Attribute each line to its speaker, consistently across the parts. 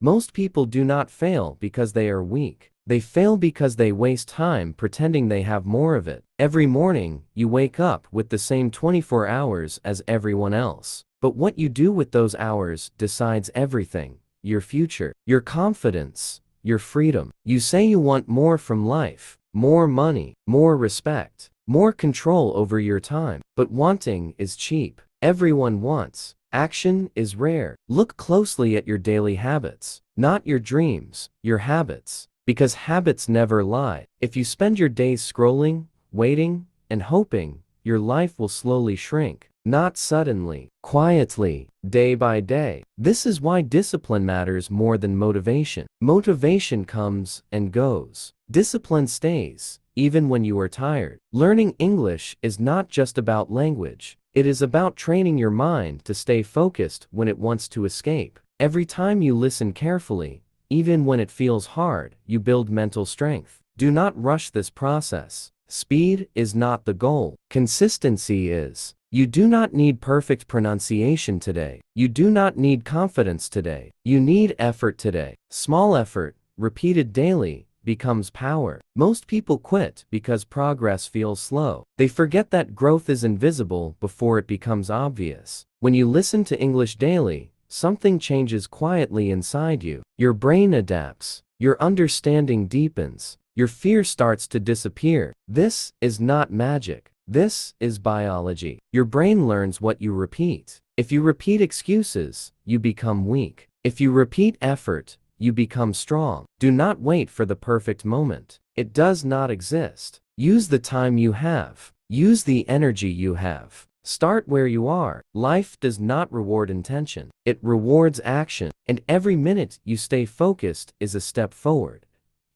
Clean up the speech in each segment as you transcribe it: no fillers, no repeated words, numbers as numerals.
Speaker 1: Most people do not fail because they are weak. They fail because they waste time pretending they have more of it. Every morning, you wake up with the same 24 hours as everyone else. But what you do with those hours decides everything: your future, your confidence, your freedom. You say you want more from life: more money, more respect, more control over your time. But wanting is cheap. Everyone wants. Action is rare. Look closely at your daily habits, not your dreams, your habits. Because habits never lie. If you spend your days scrolling, waiting, and hoping, your life will slowly shrink. Not suddenly, quietly, day by day. This is why discipline matters more than motivation. Motivation comes and goes. Discipline stays, even when you are tired. Learning English is not just about language. It is about training your mind to stay focused when it wants to escape. Every time you listen carefully, even when it feels hard, you build mental strength. Do not rush this process. Speed is not the goal. Consistency is. You do not need perfect pronunciation today. You do not need confidence today. You need effort today. Small effort, repeated daily, becomes power. Most people quit because progress feels slow. They forget that growth is invisible before it becomes obvious. When you listen to English daily, something changes quietly inside you. Your brain adapts. Your understanding deepens. Your fear starts to disappear. This is not magic. This is biology. Your brain learns what you repeat. If you repeat excuses, you become weak. If you repeat effort, you become strong. Do not wait for the perfect moment. It does not exist. Use the time you have. Use the energy you have. Start where you are. Life does not reward intention. It rewards action. And every minute you stay focused is a step forward.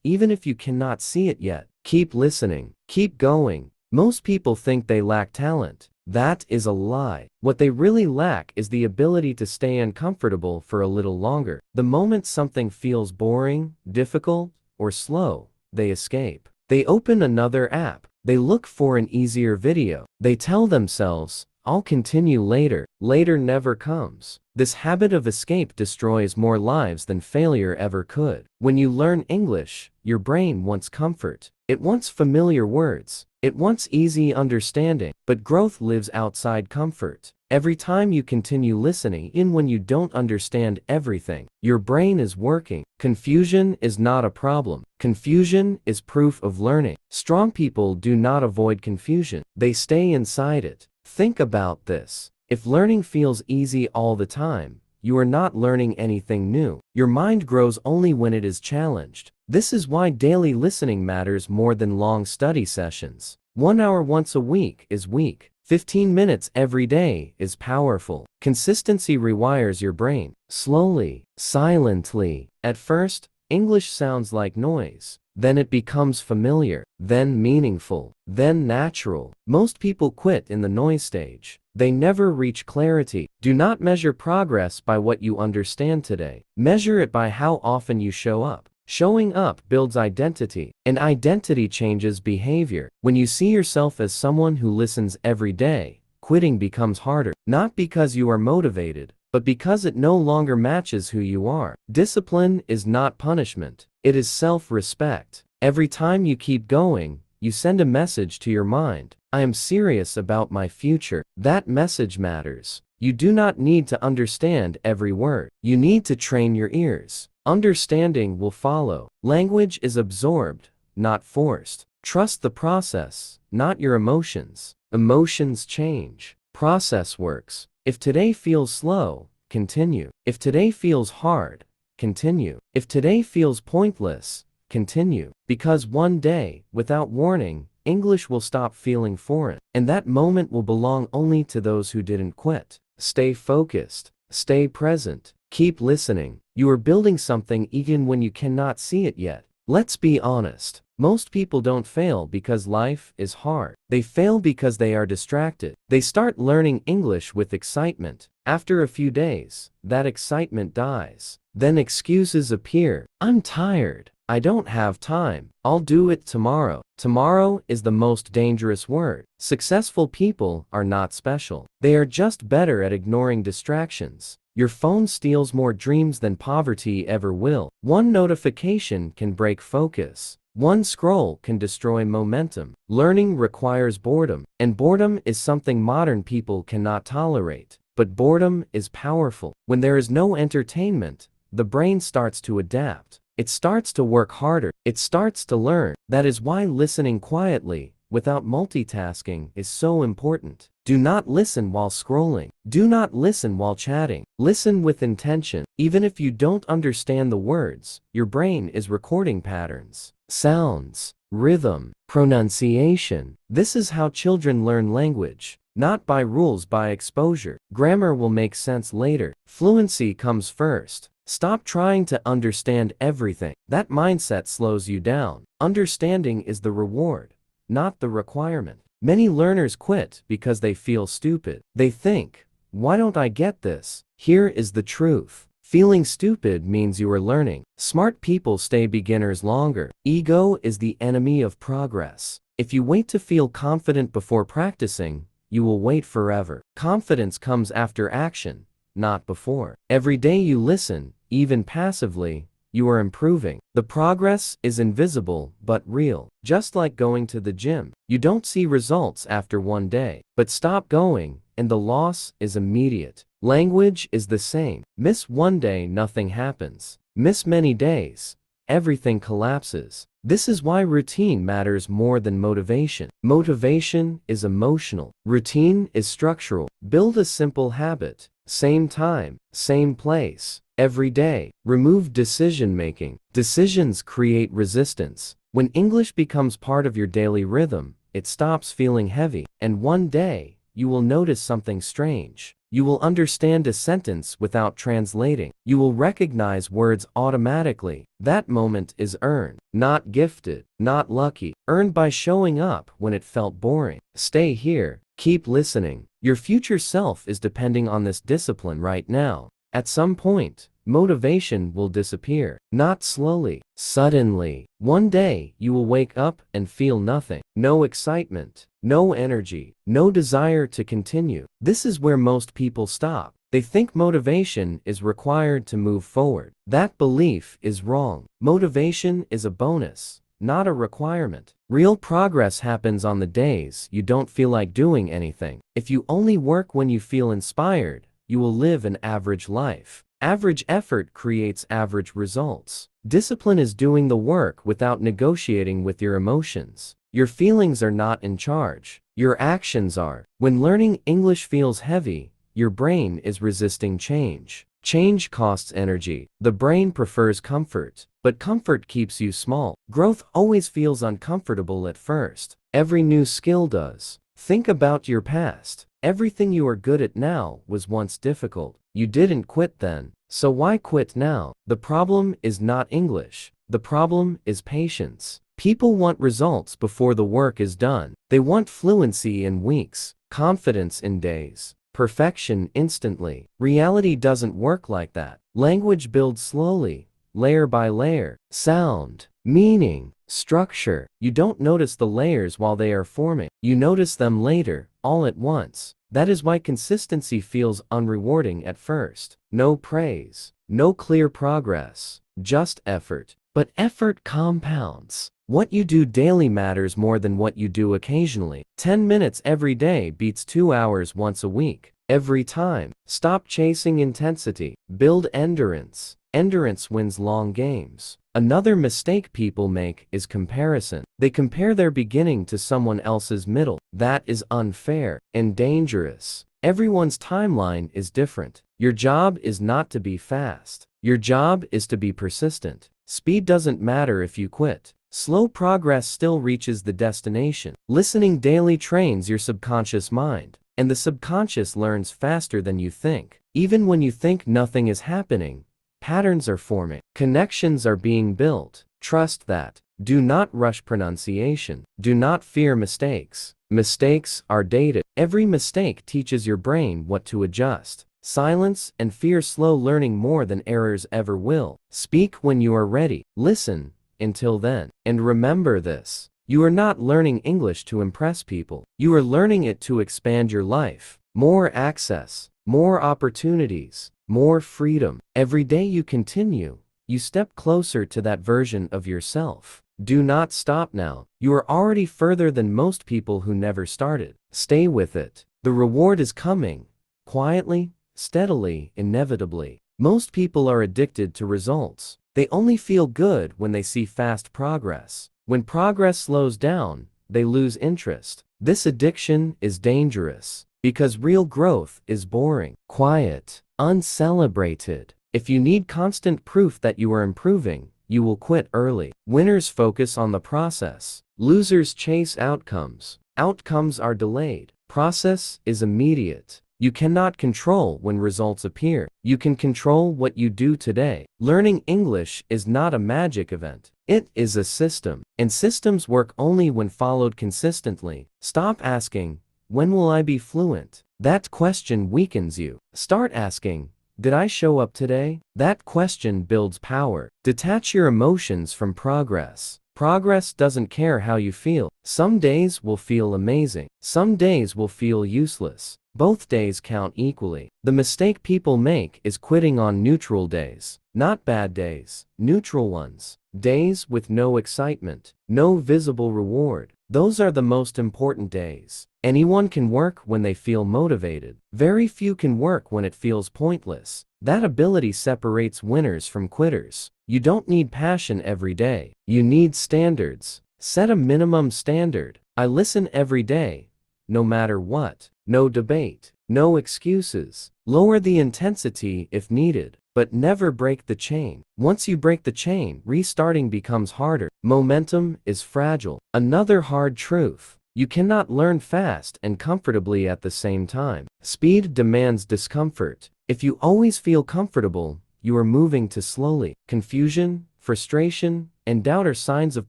Speaker 1: Even if you cannot see it yet, keep listening. Keep going. Most people think they lack talent. That is a lie. What they really lack is the ability to stay uncomfortable for a little longer. The moment something feels boring, difficult, or slow, they escape. They open another app. They look for an easier video. They tell themselves, "I'll continue later." Later never comes. This habit of escape destroys more lives than failure ever could. When you learn English, your brain wants comfort. It wants familiar words. It wants easy understanding. But growth lives outside comfort. Every time you continue listening, even when you don't understand everything, your brain is working. Confusion is not a problem. Confusion is proof of learning. Strong people do not avoid confusion. They stay inside it. Think about this. If learning feels easy all the time, you are not learning anything new. Your mind grows only when it is challenged. This is why daily listening matters more than long study sessions. 1 hour once a week is weak. 15 minutes every day is powerful. Consistency rewires your brain. Slowly, silently. At first, English sounds like noise. Then it becomes familiar, then meaningful, then natural. Most people quit in the noise stage. They never reach clarity. Do not measure progress by what you understand today. Measure it by how often you show up. Showing up builds identity, and identity changes behavior. When you see yourself as someone who listens every day, quitting becomes harder. Not because you are motivated, but because it no longer matches who you are. Discipline is not punishment. It is self-respect. Every time you keep going, you send a message to your mind: I am serious about my future. That message matters. You do not need to understand every word. You need to train your ears. Understanding will follow. Language is absorbed, not forced. Trust the process, not your emotions. Emotions change. Process works. If today feels slow, continue. If today feels hard, continue. If today feels pointless, continue. Because one day, without warning, English will stop feeling foreign. And that moment will belong only to those who didn't quit. Stay focused. Stay present. Keep listening. You are building something even when you cannot see it yet. Let's be honest. Most people don't fail because life is hard. They fail because they are distracted. They start learning English with excitement. After a few days, that excitement dies. Then excuses appear. I'm tired. I don't have time. I'll do it tomorrow. Tomorrow is the most dangerous word. Successful people are not special. They are just better at ignoring distractions. Your phone steals more dreams than poverty ever will. One notification can break focus. One scroll can destroy momentum. Learning requires boredom, and boredom is something modern people cannot tolerate. But boredom is powerful. When there is no entertainment, the brain starts to adapt. It starts to work harder. It starts to learn. That is why listening quietly, without multitasking, is so important. Do not listen while scrolling. Do not listen while chatting. Listen with intention. Even if you don't understand the words, your brain is recording patterns, sounds, rhythm, pronunciation. This is how children learn language. Not by rules, by exposure. Grammar will make sense later. Fluency comes first. Stop trying to understand everything. That mindset slows you down. Understanding is the reward, not the requirement. Many learners quit because they feel stupid. They think, why don't I get this? Here is the truth. Feeling stupid means you are learning. Smart people stay beginners longer. Ego is the enemy of progress. If you wait to feel confident before practicing, you will wait forever. Confidence comes after action, not before. Every day you listen, even passively, you are improving. The progress is invisible but real. Just like going to the gym, you don't see results after one day. But stop going, and the loss is immediate. Language is the same. Miss one day, nothing happens. Miss many days, everything collapses. This is why routine matters more than motivation. Motivation is emotional. Routine is structural. Build a simple habit. Same time, same place, every day. Remove decision making. Decisions create resistance. When English becomes part of your daily rhythm, it stops feeling heavy. And one day, you will notice something strange. You will understand a sentence without translating. You will recognize words automatically. That moment is earned, not gifted, not lucky. Earned by showing up when it felt boring. Stay here. Keep listening. Your future self is depending on this discipline right now. At some point, motivation will disappear. Not slowly, suddenly. One day, you will wake up and feel nothing. No excitement, no energy, no desire to continue. This is where most people stop. They think motivation is required to move forward. That belief is wrong. Motivation is a bonus, not a requirement. Real progress happens on the days you don't feel like doing anything. If you only work when you feel inspired, you will live an average life. Average effort creates average results. Discipline is doing the work without negotiating with your emotions. Your feelings are not in charge. Your actions are. When learning English feels heavy, your brain is resisting change. Change costs energy. The brain prefers comfort, but comfort keeps you small. Growth always feels uncomfortable at first. Every new skill does. Think about your past. Everything you are good at now was once difficult. You didn't quit then, so why quit now? The problem is not English. The problem is patience. People want results before the work is done. They want fluency in weeks, confidence in days, perfection instantly. Reality doesn't work like that. Language builds slowly, layer by layer. Sound, meaning, structure. You don't notice the layers while they are forming. You notice them later, all at once. That is why consistency feels unrewarding at first. No praise, no clear progress, just effort. But effort compounds. What you do daily matters more than what you do occasionally. 10 minutes every day beats 2 hours once a week. Every time. Stop chasing intensity. Build endurance. Endurance wins long games. Another mistake people make is comparison. They compare their beginning to someone else's middle. That is unfair and dangerous. Everyone's timeline is different. Your job is not to be fast. Your job is to be persistent. Speed doesn't matter if you quit. Slow progress still reaches the destination. Listening daily trains your subconscious mind, and the subconscious learns faster than you think. Even when you think nothing is happening, patterns are forming. Connections are being built. Trust that. Do not rush pronunciation. Do not fear mistakes. Mistakes are data. Every mistake teaches your brain what to adjust. Silence and fear slow learning more than errors ever will. Speak when you are ready. Listen until then. And remember this. You are not learning English to impress people. You are learning it to expand your life. More access, more opportunities, more freedom. Every day you continue, you step closer to that version of yourself. Do not stop now. You are already further than most people who never started. Stay with it. The reward is coming. Quietly, steadily, inevitably. Most people are addicted to results. They only feel good when they see fast progress. When progress slows down, they lose interest. This addiction is dangerous because real growth is boring, quiet, uncelebrated. If you need constant proof that you are improving, you will quit early. Winners focus on the process. Losers chase outcomes. Outcomes are delayed. Process is immediate. You cannot control when results appear. You can control what you do today. Learning English is not a magic event. It is a system. And systems work only when followed consistently. Stop asking, when will I be fluent? That question weakens you. Start asking, did I show up today? That question builds power. Detach your emotions from progress. Progress doesn't care how you feel. Some days will feel amazing. Some days will feel useless. Both days count equally. The mistake people make is quitting on neutral days. Not bad days, neutral ones. Days with no excitement, no visible reward. Those are the most important days. Anyone can work when they feel motivated. Very few can work when it feels pointless. That ability separates winners from quitters. You don't need passion every day. You need standards. Set a minimum standard. I listen every day, no matter what. No debate. No excuses. Lower the intensity if needed, but never break the chain. Once you break the chain, restarting becomes harder. Momentum is fragile. Another hard truth. You cannot learn fast and comfortably at the same time. Speed demands discomfort. If you always feel comfortable, you are moving too slowly. Confusion, frustration, and doubt are signs of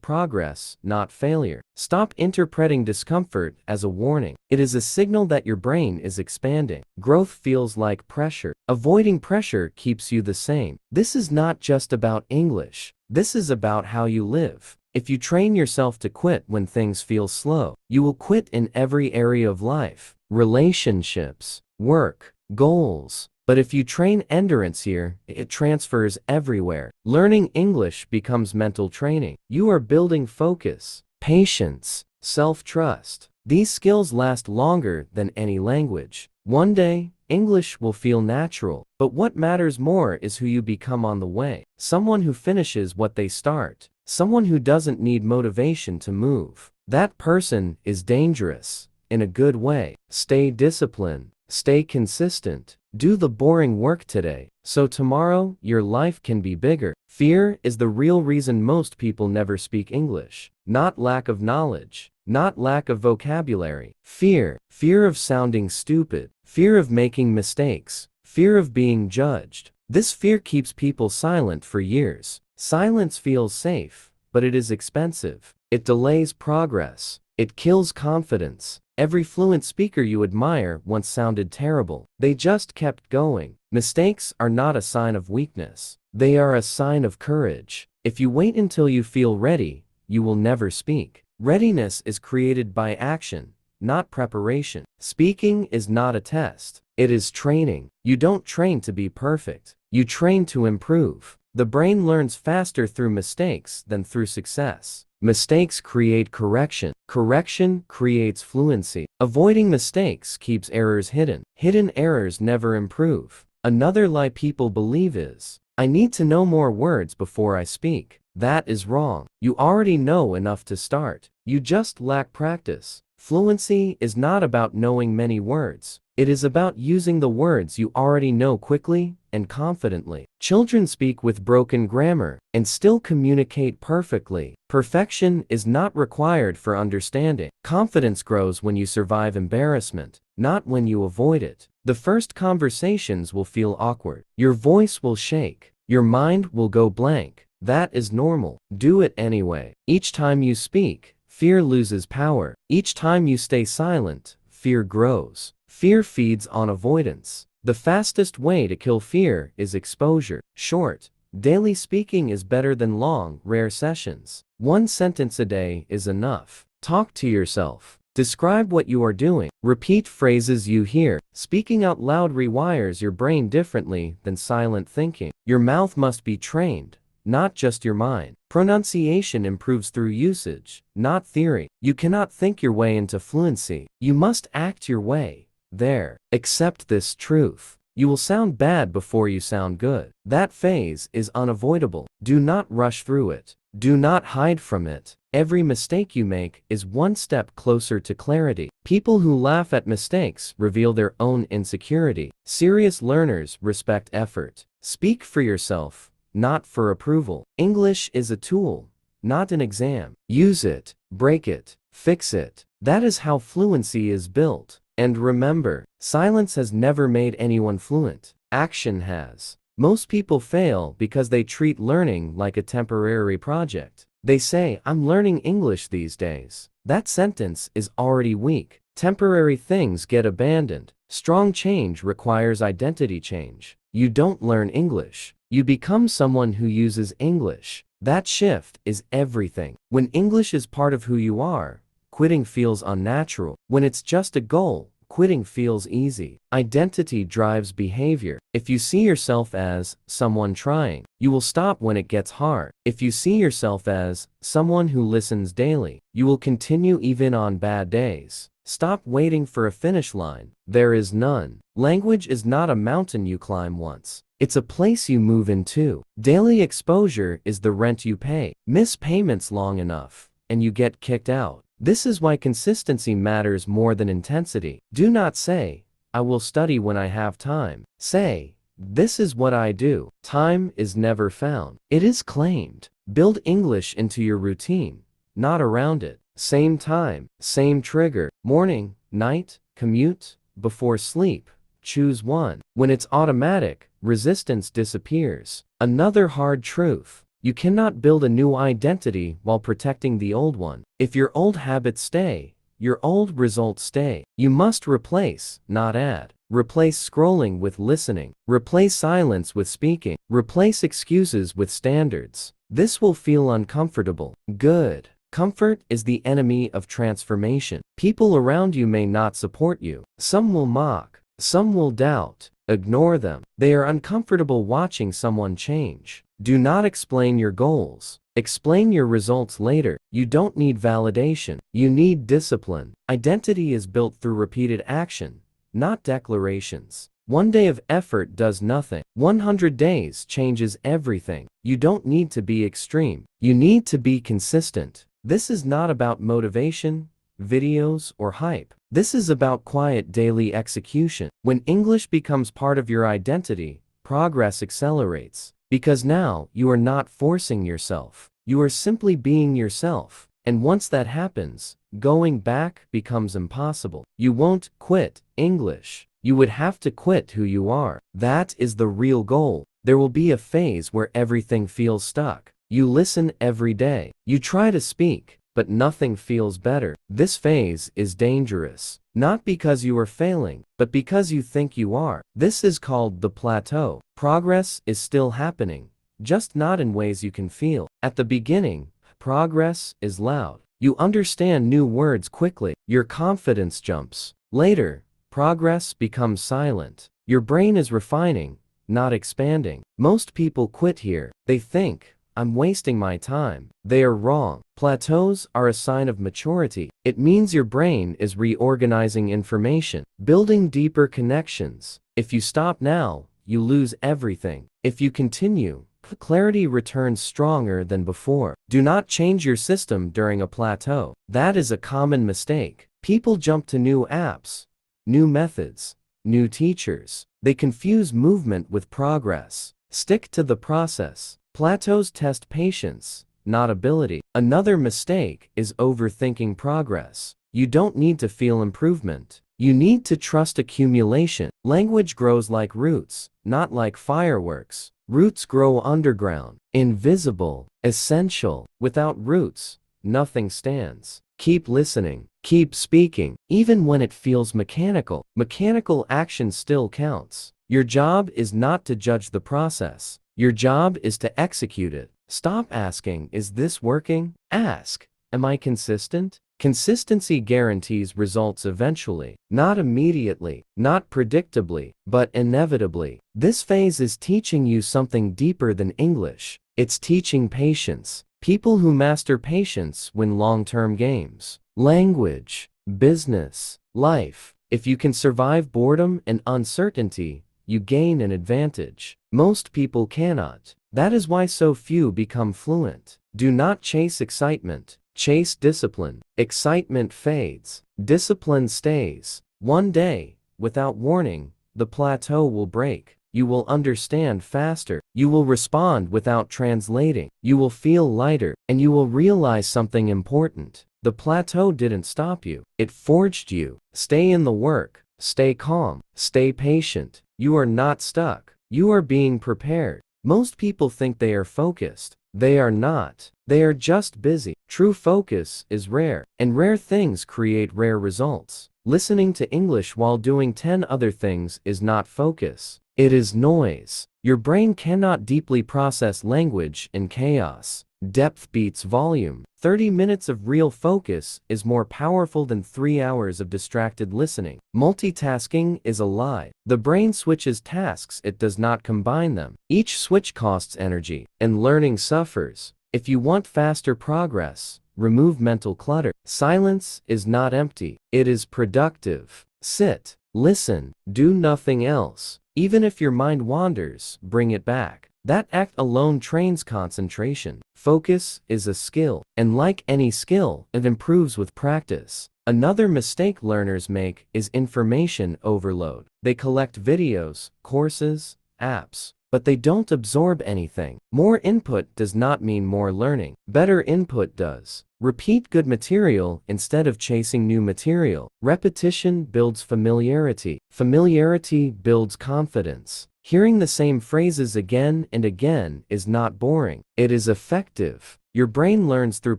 Speaker 1: progress, not failure. Stop interpreting discomfort as a warning. It is a signal that your brain is expanding. Growth feels like pressure. Avoiding pressure keeps you the same. This is not just about English. This is about how you live. If you train yourself to quit when things feel slow, you will quit in every area of life. Relationships, work, goals. But if you train endurance here, it transfers everywhere. Learning English becomes mental training. You are building focus, patience, self-trust. These skills last longer than any language. One day, English will feel natural. But what matters more is who you become on the way. Someone who finishes what they start. Someone who doesn't need motivation to move. That person is dangerous, in a good way. Stay disciplined. Stay consistent. Do the boring work today, so tomorrow your life can be bigger. Fear is the real reason most people never speak English. Not lack of knowledge, not lack of vocabulary. Fear of sounding stupid, fear of making mistakes, fear of being judged. This fear keeps people silent for years. Silence feels safe, but it is expensive. It delays progress. It kills confidence. Every fluent speaker you admire once sounded terrible. They just kept going. Mistakes are not a sign of weakness. They are a sign of courage. If you wait until you feel ready, you will never speak. Readiness is created by action, not preparation. Speaking is not a test. It is training. You don't train to be perfect. You train to improve. The brain learns faster through mistakes than through success. Mistakes create correction. Correction creates fluency. Avoiding mistakes keeps errors hidden. Hidden errors never improve. Another lie people believe is, I need to know more words before I speak. That is wrong. You already know enough to start. You just lack practice. Fluency is not about knowing many words. It is about using the words you already know quickly and confidently. Children speak with broken grammar and still communicate perfectly. Perfection is not required for understanding. Confidence grows when you survive embarrassment, not when you avoid it. The first conversations will feel awkward. Your voice will shake. Your mind will go blank. That is normal. Do it anyway. Each time you speak, fear loses power. Each time you stay silent, fear grows. Fear feeds on avoidance. The fastest way to kill fear is exposure. Short, Daily speaking is better than long, rare sessions. One sentence a day is enough. Talk to yourself. Describe what you are doing. Repeat phrases you hear. Speaking out loud rewires your brain differently than silent thinking. Your mouth must be trained, not just your mind. Pronunciation improves through usage, not theory. You cannot think your way into fluency. You must act your way there. Accept this truth. You will sound bad before you sound good. That phase is unavoidable. Do not rush through it. Do not hide from it. Every mistake you make is one step closer to clarity. People who laugh at mistakes reveal their own insecurity. Serious learners respect effort. Speak for yourself, not for approval. English is a tool, not an exam. Use it, break it, fix it. That is how fluency is built. And remember, silence has never made anyone fluent. Action has. Most people fail because they treat learning like a temporary project. They say, "I'm learning English these days." That sentence is already weak. Temporary things get abandoned. Strong change requires identity change. You don't learn English. You become someone who uses English. That shift is everything. When English is part of who you are, quitting feels unnatural. When it's just a goal, quitting feels easy. Identity drives behavior. If you see yourself as someone trying, you will stop when it gets hard. If you see yourself as someone who listens daily, you will continue even on bad days. Stop waiting for a finish line. There is none. Language is not a mountain you climb once. It's a place you move into. Daily exposure is the rent you pay. Miss payments long enough, and you get kicked out. This is why consistency matters more than intensity. Do not say, "I will study when I have time." Say, "This is what I do." Time is never found. It is claimed. Build English into your routine, not around it. Same time, same trigger. Morning, night, commute, before sleep. Choose one. When it's automatic, resistance disappears. Another hard truth. You cannot build a new identity while protecting the old one. If your old habits stay, your old results stay. You must replace, not add. Replace scrolling with listening. Replace silence with speaking. Replace excuses with standards. This will feel uncomfortable. Good. Comfort is the enemy of transformation. People around you may not support you. Some will mock. Some will doubt. Ignore them. They are uncomfortable watching someone change. Do not explain your goals. Explain your results later. You don't need validation. You need discipline. Identity is built through repeated action, not declarations. One day of effort does nothing. 100 days changes everything. You don't need to be extreme. You need to be consistent. This is not about motivation, videos, or hype. This is about quiet daily execution. When English becomes part of your identity, progress accelerates. Because now, you are not forcing yourself. You are simply being yourself. And once that happens, going back becomes impossible. You won't quit English. You would have to quit who you are. That is the real goal. There will be a phase where everything feels stuck. You listen every day. You try to speak, but nothing feels better. This phase is dangerous. Not because you are failing, but because you think you are. This is called the plateau. Progress is still happening, just not in ways you can feel. At the beginning, progress is loud. You understand new words quickly. Your confidence jumps. Later, progress becomes silent. Your brain is refining, not expanding. Most people quit here. They think, "I'm wasting my time." They are wrong. Plateaus are a sign of maturity. It means your brain is reorganizing information, building deeper connections. If you stop now, you lose everything. If you continue, clarity returns stronger than before. Do not change your system during a plateau. That is a common mistake. People jump to new apps, new methods, new teachers. They confuse movement with progress. Stick to the process. Plateaus test patience, not ability. Another mistake is overthinking progress. You don't need to feel improvement. You need to trust accumulation. Language grows like roots, not like fireworks. Roots grow underground, invisible, essential. Without roots, nothing stands. Keep listening. Keep speaking. Even when it feels mechanical. Mechanical action still counts. Your job is not to judge the process. Your job is to execute it. Stop asking, is this working? Ask, am I consistent? Consistency guarantees results eventually, not immediately, not predictably, but inevitably. This phase is teaching you something deeper than English. It's teaching patience. People who master patience win long-term games. Language, business, life. If you can survive boredom and uncertainty, you gain an advantage. Most people cannot. That is why so few become fluent. Do not chase excitement. Chase discipline. Excitement fades. Discipline stays. One day, without warning, the plateau will break. You will understand faster. You will respond without translating. You will feel lighter, and you will realize something important. The plateau didn't stop you. It forged you. Stay in the work. Stay calm. Stay patient. You are not stuck. You are being prepared. Most people think they are focused. They are not. They are just busy. True focus is rare, and rare things create rare results. Listening to English while doing 10 other things is not focus. It is noise. Your brain cannot deeply process language in chaos. Depth beats volume. 30 minutes of real focus is more powerful than 3 hours of distracted listening. Multitasking is a lie. The brain switches tasks, it does not combine them. Each switch costs energy, and learning suffers. If you want faster progress, remove mental clutter. Silence is not empty, it is productive. Sit, listen, do nothing else. Even if your mind wanders, bring it back. That act alone trains concentration. Focus is a skill, and like any skill, it improves with practice. Another mistake learners make is information overload. They collect videos, courses, apps, but they don't absorb anything. More input does not mean more learning. Better input does. Repeat good material instead of chasing new material. Repetition builds familiarity. Familiarity builds confidence. Hearing the same phrases again and again is not boring. It is effective. Your brain learns through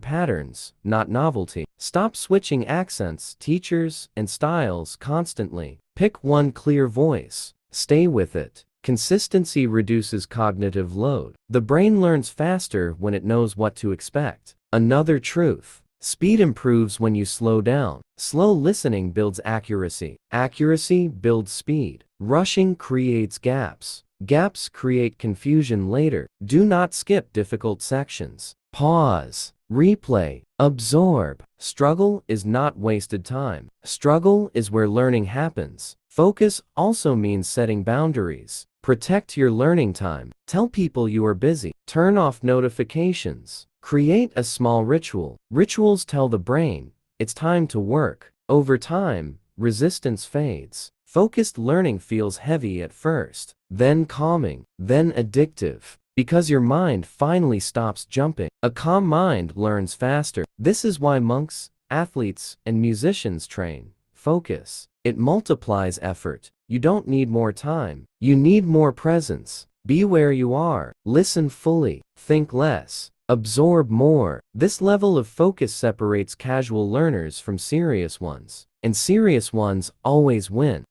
Speaker 1: patterns, not novelty. Stop switching accents, teachers, and styles constantly. Pick one clear voice. Stay with it. Consistency reduces cognitive load. The brain learns faster when it knows what to expect. Another truth. Speed improves when you slow down. Slow listening builds accuracy. Accuracy builds speed. Rushing creates gaps. Gaps create confusion later. Do not skip difficult sections. Pause. Replay. Absorb. Struggle is not wasted time. Struggle is where learning happens. Focus also means setting boundaries. Protect your learning time. Tell people you are busy. Turn off notifications. Create a small ritual. Rituals tell the brain, it's time to work. Over time, resistance fades. Focused learning feels heavy at first, then calming, then addictive, because your mind finally stops jumping. A calm mind learns faster. This is why monks, athletes, and musicians train. Focus. It multiplies effort. You don't need more time. You need more presence. Be where you are. Listen fully. Think less. Absorb more. This level of focus separates casual learners from serious ones, and serious ones always win.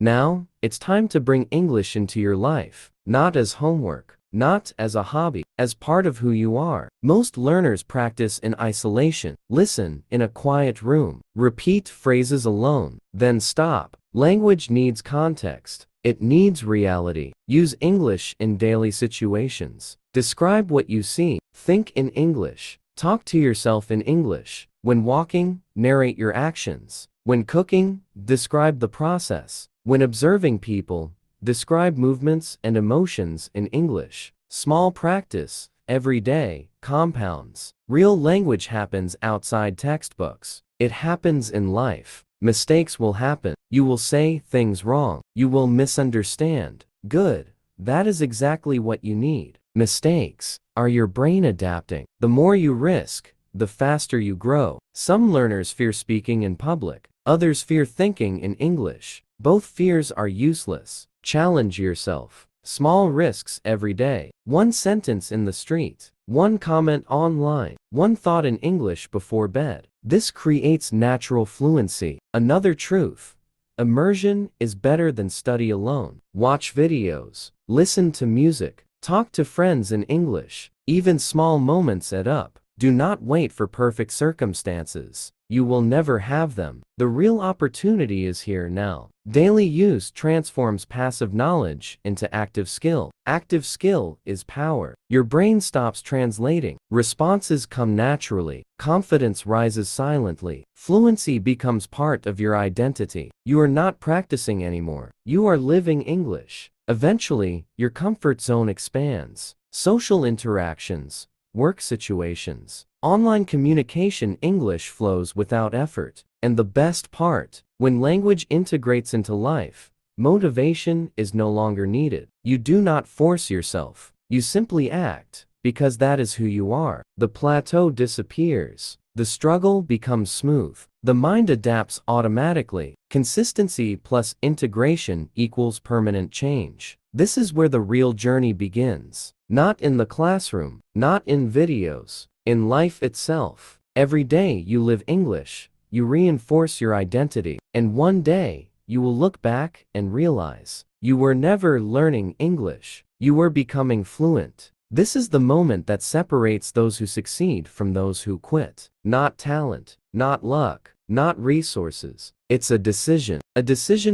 Speaker 1: Now, it's time to bring English into your life, not as homework, not as a hobby, as part of who you are. Most learners practice in isolation. Listen in a quiet room. Repeat phrases alone, then stop. Language needs context. It needs reality. Use English in daily situations. Describe what you see. Think in English. Talk to yourself in English. When walking, narrate your actions. When cooking, describe the process. When observing people, describe movements and emotions in English. Small practice, every day, compounds. Real language happens outside textbooks. It happens in life. Mistakes will happen. You will say things wrong. You will misunderstand. Good. That is exactly what you need. Mistakes are your brain adapting. The more you risk, the faster you grow. Some learners fear speaking in public. Others fear thinking in English. Both fears are useless. Challenge yourself. Small risks every day. One sentence in the street. One comment online. One thought in English before bed. This creates natural fluency. Another truth. Immersion is better than study alone. Watch videos. Listen to music. Talk to friends in English. Even small moments add up. Do not wait for perfect circumstances. You will never have them. The real opportunity is here now. Daily use transforms passive knowledge into active skill. Active skill is power. Your brain stops translating. Responses come naturally. Confidence rises silently. Fluency becomes part of your identity. You are not practicing anymore. You are living English. Eventually, your comfort zone expands. Social interactions, work situations, online communication, English flows without effort. And the best part, when language integrates into life, motivation is no longer needed. You do not force yourself. You simply act, because that is who you are. The plateau disappears. The struggle becomes smooth. The mind adapts automatically. Consistency plus integration equals permanent change. This is where the real journey begins. Not in the classroom, not in videos, in life itself. Every day you live English, you reinforce your identity, and one day, you will look back and realize you were never learning English, you were becoming fluent. This is the moment that separates those who succeed from those who quit. Not talent, not luck, not resources. It's a decision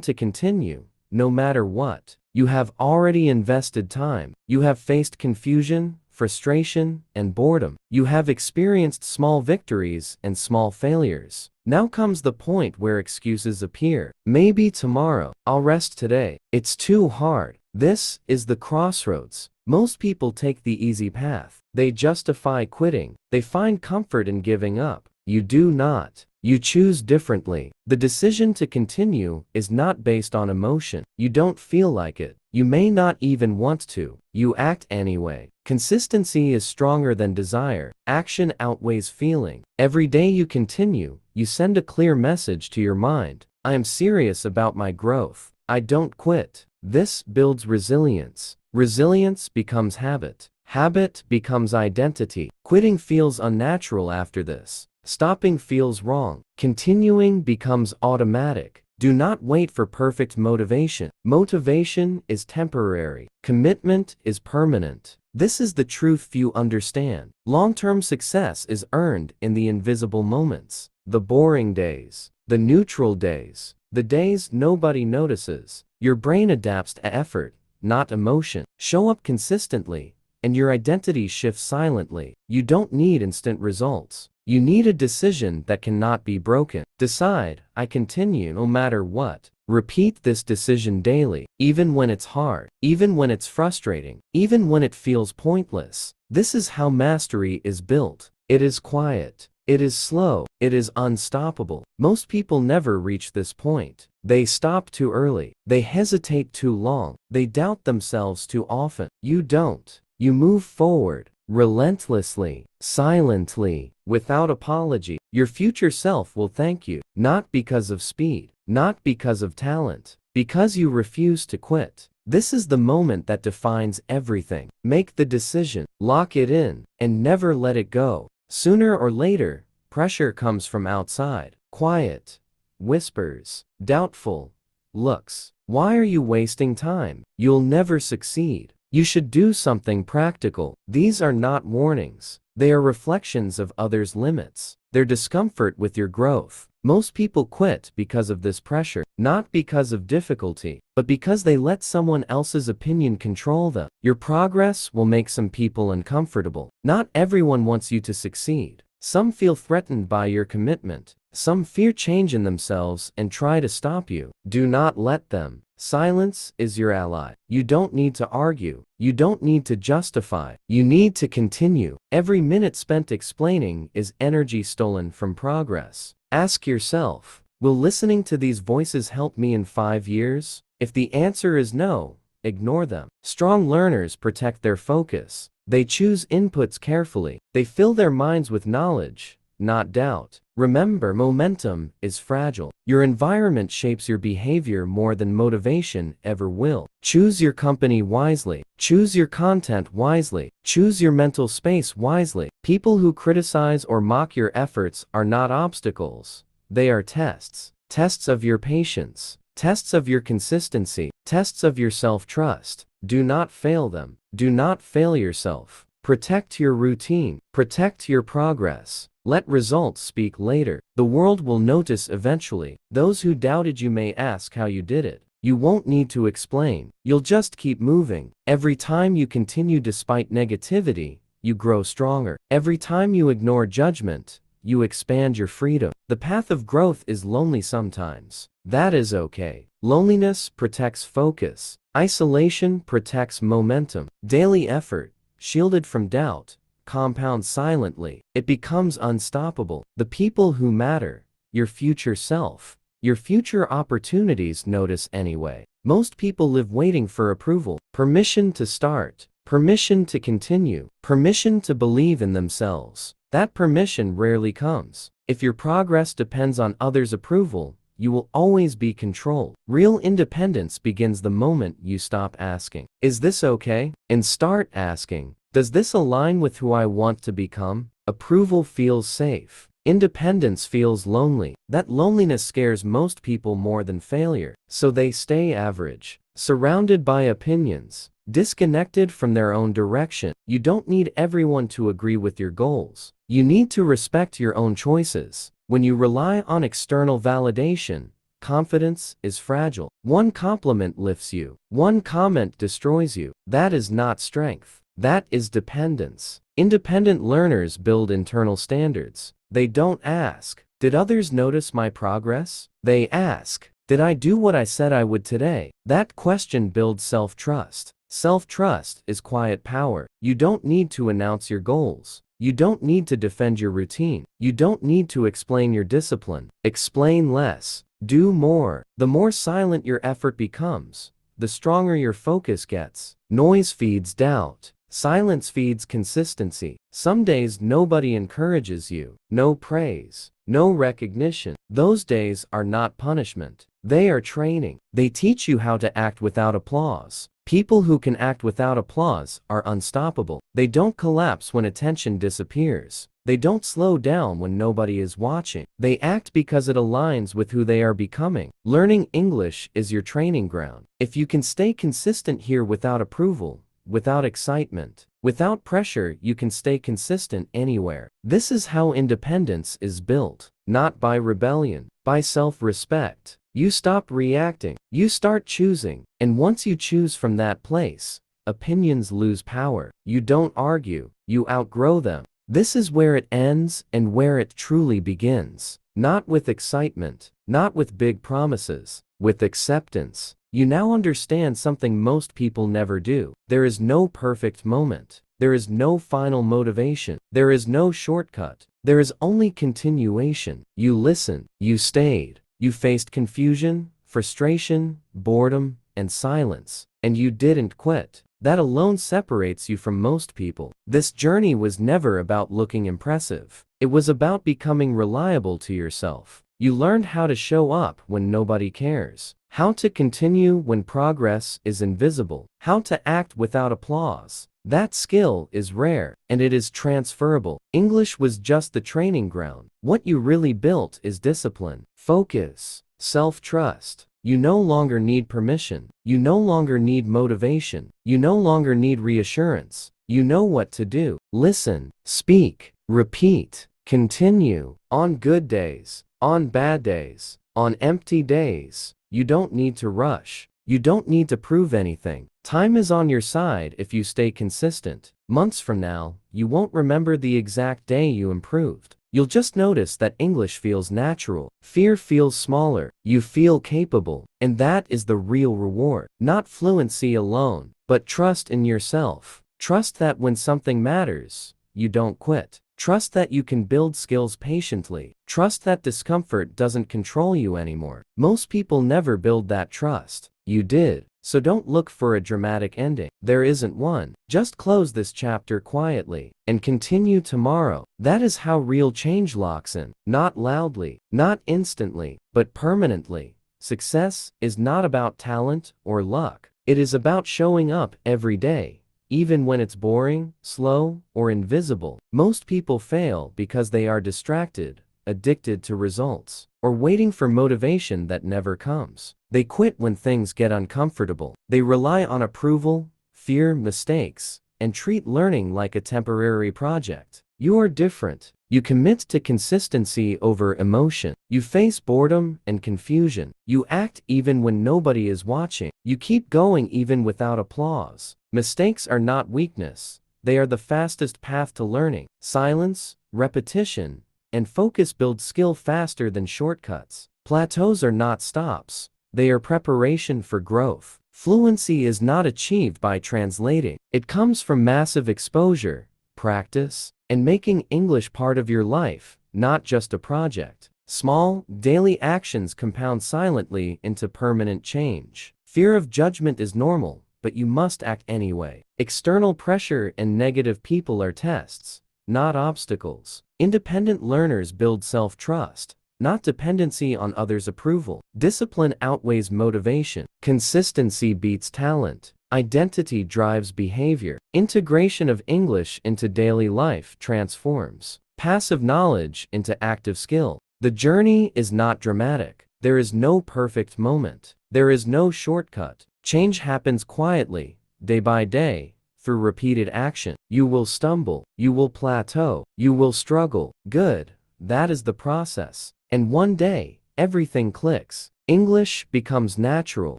Speaker 1: to continue, no matter what. You have already invested time. You have faced confusion, frustration, and boredom. You have experienced small victories and small failures. Now comes the point where excuses appear. Maybe tomorrow. I'll rest today. It's too hard. This is the crossroads. Most people take the easy path. They justify quitting. They find comfort in giving up. You do not. You choose differently. The decision to continue is not based on emotion. You don't feel like it. You may not even want to. You act anyway. Consistency is stronger than desire. Action outweighs feeling. Every day you continue, you send a clear message to your mind. I am serious about my growth. I don't quit. This builds resilience. Resilience becomes habit. Habit becomes identity. Quitting feels unnatural after this. Stopping feels wrong. Continuing becomes automatic. Do not wait for perfect motivation. Motivation is temporary. Commitment is permanent. This is the truth few understand. Long-term success is earned in the invisible moments. The boring days. The neutral days. The days nobody notices. Your brain adapts to effort, not emotion. Show up consistently, and your identity shifts silently. You don't need instant results. You need a decision that cannot be broken. Decide, I continue no matter what. Repeat this decision daily, even when it's hard, even when it's frustrating, even when it feels pointless. This is how mastery is built. It is quiet. It is slow. It is unstoppable. Most people never reach this point. They stop too early. They hesitate too long. They doubt themselves too often. You don't. You move forward. Relentlessly, silently, without apology. Your future self will thank you, not because of speed, not because of talent, because you refuse to quit. This is the moment that defines everything. Make the decision, lock it in, and never let it go. Sooner or later, pressure comes from outside. Quiet, whispers, doubtful looks. Why are you wasting time? You'll never succeed. You should do something practical. These are not warnings. They are reflections of others' limits, their discomfort with your growth. Most people quit because of this pressure, not because of difficulty, but because they let someone else's opinion control them. Your progress will make some people uncomfortable. Not everyone wants you to succeed. Some feel threatened by your commitment. Some fear change in themselves and try to stop you. Do not let them. Silence is your ally. You don't need to argue. You don't need to justify. You need to continue. Every minute spent explaining is energy stolen from progress. Ask yourself, will listening to these voices help me in 5 years? If the answer is no, ignore them. Strong learners protect their focus. They choose inputs carefully. They fill their minds with knowledge, not doubt. Remember, momentum is fragile. Your environment shapes your behavior more than motivation ever will. Choose your company wisely. Choose your content wisely. Choose your mental space wisely. People who criticize or mock your efforts are not obstacles. They are tests. Tests of your patience. Tests of your consistency. Tests of your self-trust. Do not fail them. Do not fail yourself. Protect your routine. Protect your progress. Let results speak later. The world will notice eventually. Those who doubted you may ask how you did it. You won't need to explain. You'll just keep moving. Every time you continue despite negativity, you grow stronger. Every time you ignore judgment, you expand your freedom. The path of growth is lonely sometimes. That is okay. Loneliness protects focus. Isolation protects momentum. Daily effort, shielded from doubt, compounds silently. It becomes unstoppable. The people who matter, your future self, your future opportunities, notice anyway. Most people live waiting for approval, permission to start, permission to continue, permission to believe in themselves. That permission rarely comes. If your progress depends on others' approval, you will always be controlled. Real independence begins the moment you stop asking, "Is this okay?" and start asking, "Does this align with who I want to become?" Approval feels safe. Independence feels lonely. That loneliness scares most people more than failure, so they stay average, surrounded by opinions, disconnected from their own direction. You don't need everyone to agree with your goals. You need to respect your own choices. When you rely on external validation, confidence is fragile. One compliment lifts you. One comment destroys you. That is not strength. That is dependence. Independent learners build internal standards. They don't ask, "Did others notice my progress?" They ask, "Did I do what I said I would today?" That question builds self-trust. Self-trust is quiet power. You don't need to announce your goals. You don't need to defend your routine. You don't need to explain your discipline. Explain less. Do more. The more silent your effort becomes, the stronger your focus gets. Noise feeds doubt. Silence feeds consistency. Some days nobody encourages you. No praise. No recognition. Those days are not punishment. They are training. They teach you how to act without applause. People who can act without applause are unstoppable. They don't collapse when attention disappears. They don't slow down when nobody is watching. They act because it aligns with who they are becoming. Learning English is your training ground. If you can stay consistent here without approval, without excitement, without pressure, you can stay consistent anywhere. This is how independence is built. Not by rebellion, by self-respect. You stop reacting, you start choosing, and once you choose from that place, opinions lose power. You don't argue, you outgrow them. This is where it ends and where it truly begins. Not with excitement, not with big promises, with acceptance. You now understand something most people never do. There is no perfect moment. There is no final motivation. There is no shortcut. There is only continuation. You listened, you stayed. You faced confusion, frustration, boredom, and silence, and you didn't quit. That alone separates you from most people. This journey was never about looking impressive. It was about becoming reliable to yourself. You learned how to show up when nobody cares, how to continue when progress is invisible, how to act without applause. That skill is rare, and it is transferable. English was just the training ground. What you really built is discipline, focus, self-trust, You no longer need permission. You no longer need motivation. You no longer need reassurance. You know what to do. Listen, speak, repeat, continue. On good days, on bad days, on empty days. You don't need to rush. You don't need to prove anything. Time is on your side if you stay consistent. Months from now, you won't remember the exact day you improved. You'll just notice that English feels natural. Fear feels smaller. You feel capable. And that is the real reward. Not fluency alone, but trust in yourself. Trust that when something matters, you don't quit. Trust that you can build skills patiently. Trust that discomfort doesn't control you anymore. Most people never build that trust. You did. So don't look for a dramatic ending. There isn't one. Just close this chapter quietly and continue tomorrow. That is how real change locks in. Not loudly, not instantly, but permanently. Success is not about talent or luck. It is about showing up every day, even when it's boring, slow, or invisible. Most people fail because they are distracted, addicted to results, or waiting for motivation that never comes. They quit when things get uncomfortable. They rely on approval, fear mistakes, and treat learning like a temporary project. You are different. You commit to consistency over emotion. You face boredom and confusion. You act even when nobody is watching. You keep going even without applause. Mistakes are not weakness. They are the fastest path to learning. Silence, repetition, and focus build skill faster than shortcuts. Plateaus are not stops. They are preparation for growth. Fluency is not achieved by translating. It comes from massive exposure, practice, and making English part of your life, not just a project. Small, daily actions compound silently into permanent change. Fear of judgment is normal, but you must act anyway. External pressure and negative people are tests, not obstacles. Independent learners build self-trust, not dependency on others' approval. Discipline outweighs motivation. Consistency beats talent. Identity drives behavior. Integration of English into daily life transforms passive knowledge into active skill. The journey is not dramatic. There is no perfect moment. There is no shortcut. Change happens quietly, day by day, through repeated action. You will stumble. You will plateau. You will struggle. Good. That is the process. And one day, everything clicks. English becomes natural.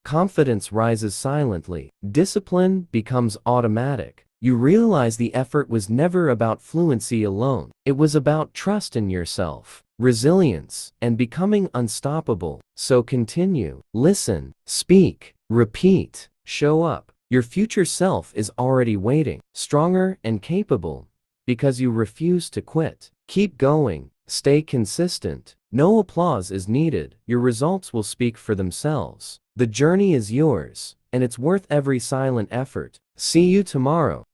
Speaker 1: Confidence rises silently. Discipline becomes automatic. You realize the effort was never about fluency alone. It was about trust in yourself, resilience, and becoming unstoppable. So continue. Listen, speak, repeat, show up. Your future self is already waiting, stronger and capable, because you refuse to quit. Keep going. Stay consistent. No applause is needed. Your results will speak for themselves. The journey is yours, and it's worth every silent effort. See you tomorrow.